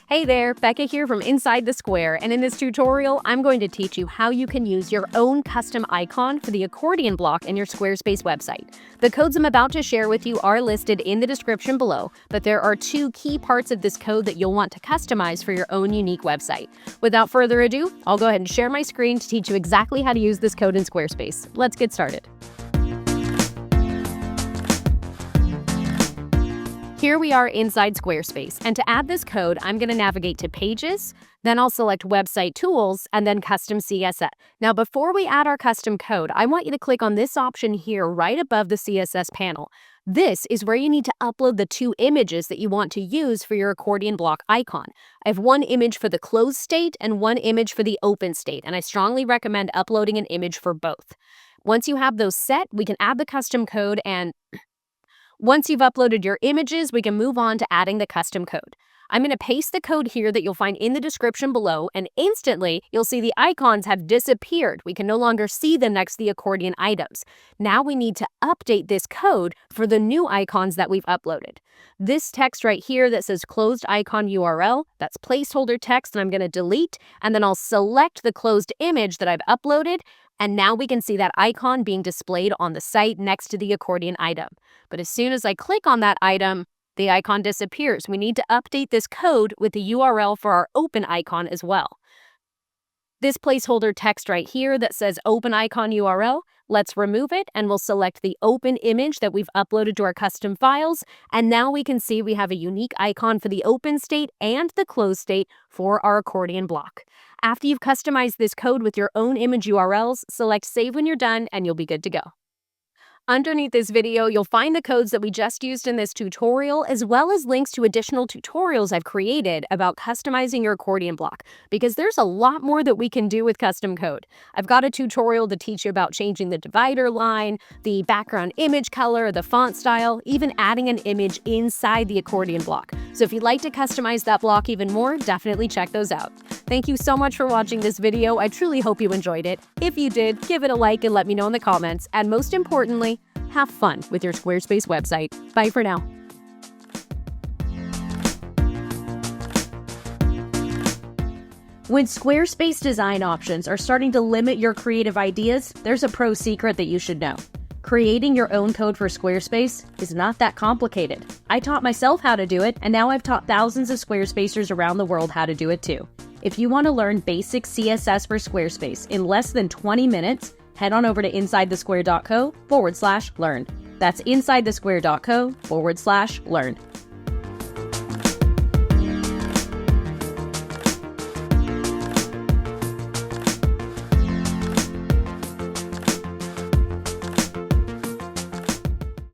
Hey there, Becca here from Inside the Square, and in this tutorial, I'm going to teach you how you can use your own custom icon for the accordion block in your Squarespace website. The codes I'm about to share with you are listed in the description below, but there are two key parts of this code that you'll want to customize for your own unique website. Without further ado, I'll go ahead and share my screen to teach you exactly how to use this code in Squarespace. Let's get started. Here we are inside Squarespace, and to add this code, I'm going to navigate to Pages, then I'll select Website Tools, and then Custom CSS. Now, before we add our custom code, I want you to click on this option here right above the CSS panel. This is where you need to upload the two images that you want to use for your accordion block icon. I have one image for the closed state and one image for the open state, and I strongly recommend uploading an image for both. Once you have those set, we can add the custom code, and once you've uploaded your images, we can move on to adding the custom code. I'm going to paste the code here that you'll find in the description below, and instantly, you'll see the icons have disappeared. We can no longer see them next to the accordion items. Now we need to update this code for the new icons that we've uploaded. This text right here that says closed icon URL, that's placeholder text that I'm going to delete, and then I'll select the closed image that I've uploaded, and now we can see that icon being displayed on the site next to the accordion item. But as soon as I click on that item, the icon disappears. We need to update this code with the URL for our open icon as well. This placeholder text right here that says open icon URL, let's remove it, and we'll select the open image that we've uploaded to our custom files. And now we can see we have a unique icon for the open state and the closed state for our accordion block. After you've customized this code with your own image URLs, select Save when you're done, and you'll be good to go. Underneath this video, you'll find the codes that we just used in this tutorial, as well as links to additional tutorials I've created about customizing your accordion block, because there's a lot more that we can do with custom code. I've got a tutorial to teach you about changing the divider line, the background image color, the font style, even adding an image inside the accordion block. So if you'd like to customize that block even more, definitely check those out. Thank you so much for watching this video. I truly hope you enjoyed it. If you did, give it a like and let me know in the comments. And most importantly, have fun with your Squarespace website. Bye for now. When Squarespace design options are starting to limit your creative ideas, there's a pro secret that you should know. Creating your own code for Squarespace is not that complicated. I taught myself how to do it, and now I've taught thousands of Squarespacers around the world how to do it too. If you want to learn basic CSS for Squarespace in less than 20 minutes, head on over to insidethesquare.co/learn. That's insidethesquare.co/learn.